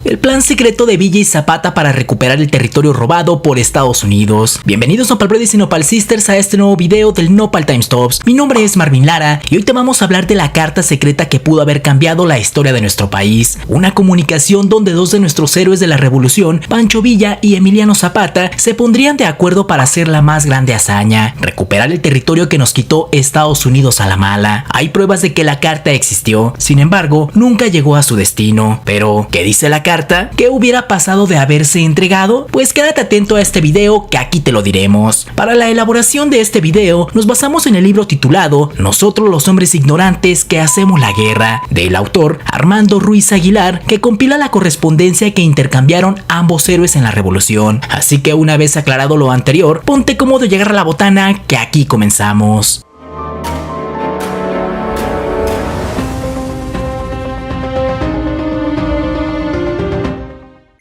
El plan secreto de Villa y Zapata para recuperar el territorio robado por Estados Unidos. Bienvenidos Nopal Brothers y Nopal Sisters a este nuevo video del Nopal Timestamps. Mi nombre es Marvin Lara y hoy te vamos a hablar de la carta secreta que pudo haber cambiado la historia de nuestro país. Una comunicación donde dos de nuestros héroes de la revolución, Pancho Villa y Emiliano Zapata, se pondrían de acuerdo para hacer la más grande hazaña: recuperar el territorio que nos quitó Estados Unidos a la mala. Hay pruebas de que la carta existió, sin embargo, nunca llegó a su destino. Pero, ¿qué dice la carta? ¿Qué hubiera pasado de haberse entregado? Pues quédate atento a este video que aquí te lo diremos. Para la elaboración de este video nos basamos en el libro titulado Nosotros los hombres ignorantes que hacemos la guerra, del autor Armando Ruiz Aguilar, que compila la correspondencia que intercambiaron ambos héroes en la revolución. Así que una vez aclarado lo anterior, ponte cómodo y agarra la botana que aquí comenzamos.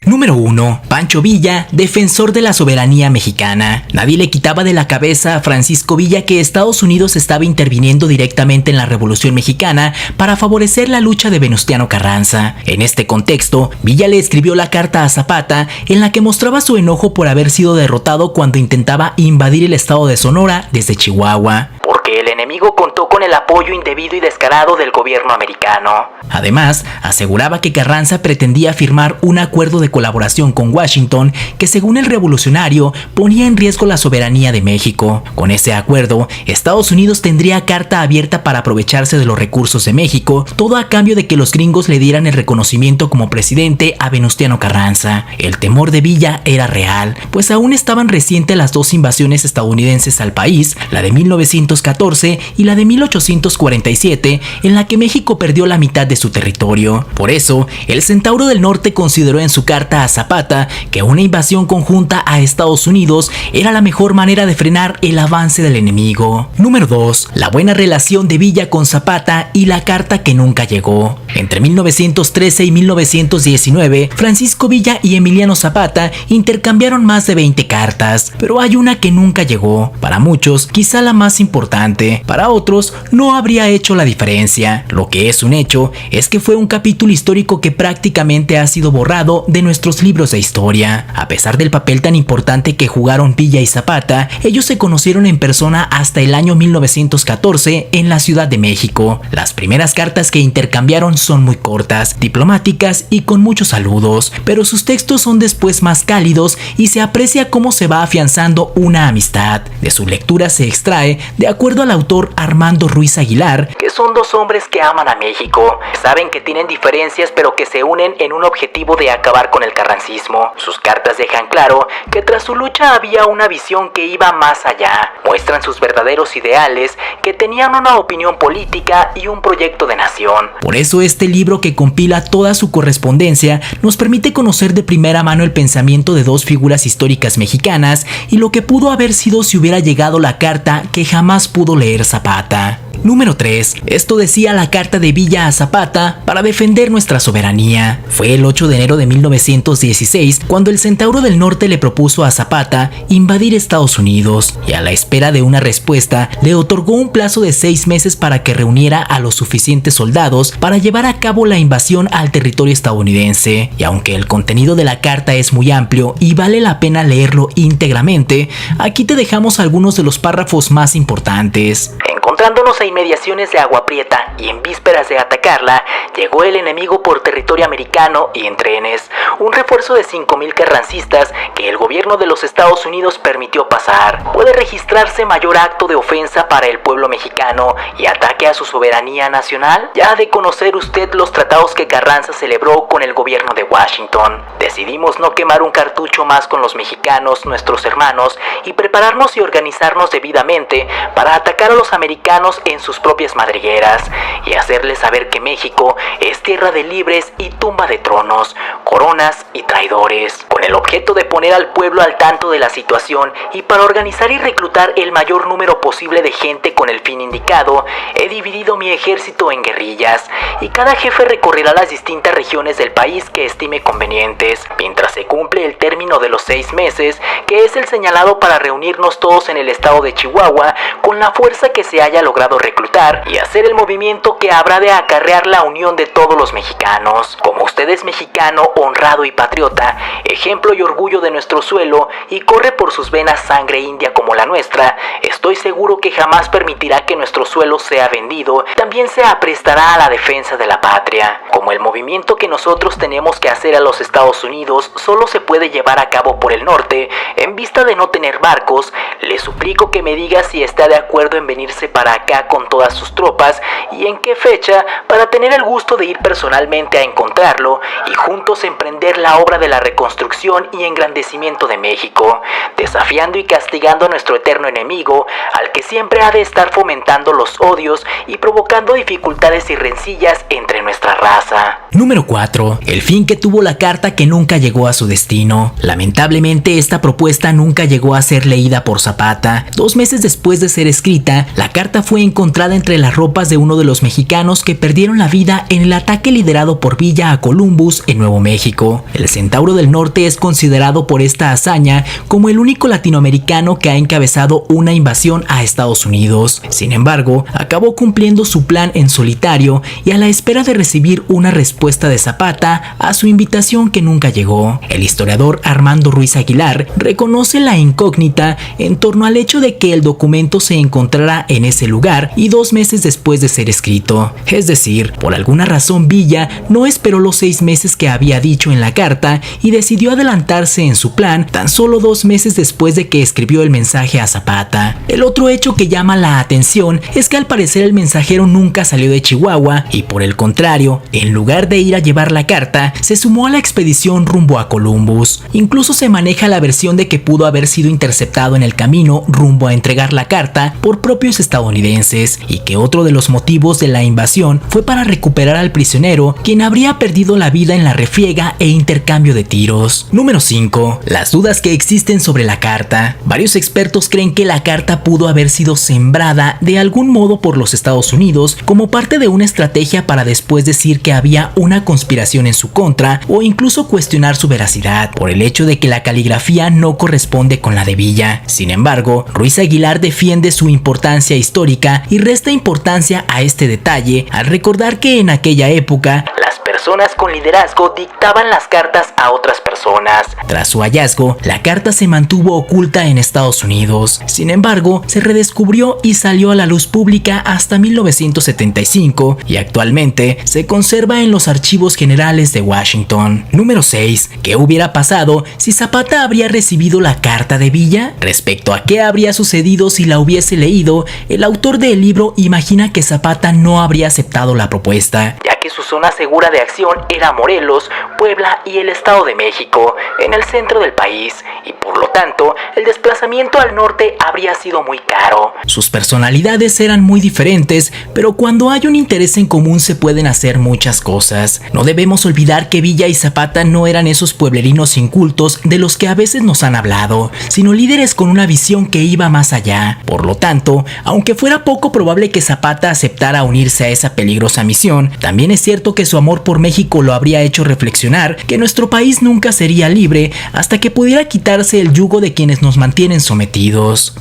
Número 1. Pancho Villa, defensor de la soberanía mexicana. Nadie le quitaba de la cabeza a Francisco Villa que Estados Unidos estaba interviniendo directamente en la Revolución Mexicana para favorecer la lucha de Venustiano Carranza. En este contexto, Villa le escribió la carta a Zapata en la que mostraba su enojo por haber sido derrotado cuando intentaba invadir el estado de Sonora desde Chihuahua, porque el enemigo contó con el apoyo indebido y descarado del gobierno americano. Además, aseguraba que Carranza pretendía firmar un acuerdo de colaboración con Washington que, según el revolucionario, ponía en riesgo la soberanía de México. Con ese acuerdo, Estados Unidos tendría carta abierta para aprovecharse de los recursos de México, todo a cambio de que los gringos le dieran el reconocimiento como presidente a Venustiano Carranza. El temor de Villa era real, pues aún estaban recientes las dos invasiones estadounidenses al país, la de 1914 y la de 1847, en la que México perdió la mitad de su territorio. Por eso, el Centauro del Norte consideró en su carta a Zapata que una invasión conjunta a Estados Unidos era la mejor manera de frenar el avance del enemigo. Número 2. La buena relación de Villa con Zapata y la carta que nunca llegó. Entre 1913 y 1919, Francisco Villa y Emiliano Zapata intercambiaron más de 20 cartas, pero hay una que nunca llegó. Para muchos, quizá la más importante, para otros no habría hecho la diferencia. Lo que es un hecho es que fue un capítulo histórico que prácticamente ha sido borrado de nuestros libros de historia. A pesar del papel tan importante que jugaron Villa y Zapata, ellos se conocieron en persona hasta el año 1914 en la Ciudad de México. Las primeras cartas que intercambiaron son muy cortas, diplomáticas y con muchos saludos, pero sus textos son después más cálidos y se aprecia cómo se va afianzando una amistad. De su lectura se extrae, de acuerdo al autor Armando Ruiz Aguilar, que son dos hombres que aman a México, saben que tienen diferencias pero que se unen en un objetivo de acabar con el carrancismo. Sus cartas dejan claro que tras su lucha había una visión que iba más allá. Muestran sus verdaderos ideales, que tenían una opinión política y un proyecto de nación. Por eso este libro, que compila toda su correspondencia, nos permite conocer de primera mano el pensamiento de dos figuras históricas mexicanas y lo que pudo haber sido si hubiera llegado la carta que jamás pudo leer Zapata. Número 3. Esto decía la carta de Villa a Zapata para defender nuestra soberanía. Fue el 8 de enero de 1916 cuando el Centauro del Norte le propuso a Zapata invadir Estados Unidos, y a la espera de una respuesta le otorgó un plazo de 6 meses para que reuniera a los suficientes soldados para llevar a cabo la invasión al territorio estadounidense. Y aunque el contenido de la carta es muy amplio y vale la pena leerlo íntegramente, aquí te dejamos algunos de los párrafos más importantes. Encontrándonos a inmediaciones de Agua Prieta y en vísperas de atacarla, llegó el enemigo por territorio americano y en trenes, un refuerzo de 5,000 carrancistas que el gobierno de los Estados Unidos permitió pasar. ¿Puede registrarse mayor acto de ofensa para el pueblo mexicano y ataque a su soberanía nacional? Ya ha de conocer usted los tratados que Carranza celebró con el gobierno de Washington. Decidimos no quemar un cartucho más con los mexicanos, nuestros hermanos, y prepararnos y organizarnos debidamente para atacar a los americanos en sus propias madrigueras y hacerles saber que México es tierra de libres y tumba de tronos, coronas y traidores, con el objeto de poner al pueblo al tanto de la situación y para organizar y reclutar el mayor número posible de gente con el fin indicado. He dividido mi ejército en guerrillas y cada jefe recorrerá las distintas regiones del país que estime convenientes, mientras se cumple el término de los 6 meses, que es el señalado para reunirnos todos en el estado de Chihuahua con la fuerza que se haya logrado reclutar y hacer el movimiento que habrá de acarrear la unión de todos los mexicanos. Como usted es mexicano honrado y patriota, ejemplo y orgullo de nuestro suelo, y corre por sus venas sangre india como la nuestra, estoy seguro que jamás permitirá que nuestro suelo sea vendido. También se aprestará a la defensa de la patria. Como el movimiento que nosotros tenemos que hacer a los Estados Unidos solo se puede llevar a cabo por el norte, en vista de no tener barcos, le suplico que me diga si está de acuerdo en venirse para acá con todas sus tropas y en qué fecha, para tener el gusto de ir personalmente a encontrarlo y juntos emprender la obra de la reconstrucción y engrandecimiento de México, desafiando y castigando a nuestro eterno enemigo, al que siempre ha de estar fomentando los odios y provocando dificultades y rencillas entre nuestra raza. Número 4. El fin que tuvo la carta que nunca llegó a su destino. Lamentablemente esta propuesta nunca llegó a ser leída por Zapata. 2 meses después de ser escrita, la carta fue encontrada entre las ropas de uno de los mexicanos que perdieron la vida en el ataque liderado por Villa a Columbus en Nuevo México. El Centauro del Norte es considerado por esta hazaña como el único latinoamericano que ha encabezado una invasión a Estados Unidos. Sin embargo, acabó cumpliendo su plan en solitario y a la espera de recibir una respuesta de Zapata a su invitación que nunca llegó. El historiador Armando Ruiz Aguilar reconoce la incógnita en torno al hecho de que el documento se encontrara en ese lugar y 2 meses después de ser escrito. Es decir, por alguna razón Villa no esperó los 6 meses que había dicho en la carta y decidió adelantarse en su plan tan solo 2 meses después de que escribió el mensaje a Zapata. El otro hecho que llama la atención es que al parecer el mensajero nunca salió de Chihuahua y por el contrario, en lugar de ir a llevar la carta, se sumó a la expedición rumbo a Columbus. Incluso se maneja la versión de que pudo haber sido interceptado en el camino rumbo a entregar la carta por propios estadounidenses y que otro de los motivos de la invasión fue para recuperar al prisionero, quien habría perdido la vida en la refriega e intercambio de tiros. Número 5. Las dudas que existen sobre la carta. Varios expertos creen que la carta pudo haber sido sembrada de algún modo por los Estados Unidos como parte de una estrategia para después decir que había una conspiración en su contra o incluso cuestionar su veracidad por el hecho de que la caligrafía no corresponde con la de Villa. Sin embargo, Ruiz Aguilar defiende su importancia histórica y resta importancia a este detalle al recordar que en aquella época las personas con liderazgo dictaban las cartas a otras personas. Tras su hallazgo, la carta se mantuvo oculta en Estados Unidos. Sin embargo, se redescubrió y salió a la luz pública hasta 1975 y actualmente se conserva en los archivos generales de Washington. Número 6. ¿Qué hubiera pasado si Zapata habría recibido la carta de Villa? Respecto a qué habría sucedido si la hubiese leído, el autor del libro imagina que Zapata no habría aceptado la propuesta, ya que su zona segura de acción era Morelos, Puebla y el Estado de México, en el centro del país, y por lo tanto, el desplazamiento al norte habría sido muy caro. Sus personalidades eran muy diferentes, pero cuando hay un interés en común se pueden hacer muchas cosas. No debemos olvidar que Villa y Zapata no eran esos pueblerinos incultos de los que a veces nos han hablado, sino líderes con una visión que iba más allá. Por lo tanto, aunque fuera poco probable que Zapata aceptara unirse a esa peligrosa misión, también es cierto que su amor por México lo habría hecho reflexionar que nuestro país nunca sería libre hasta que pudiera quitarse el yugo de quienes nos mantienen sometidos.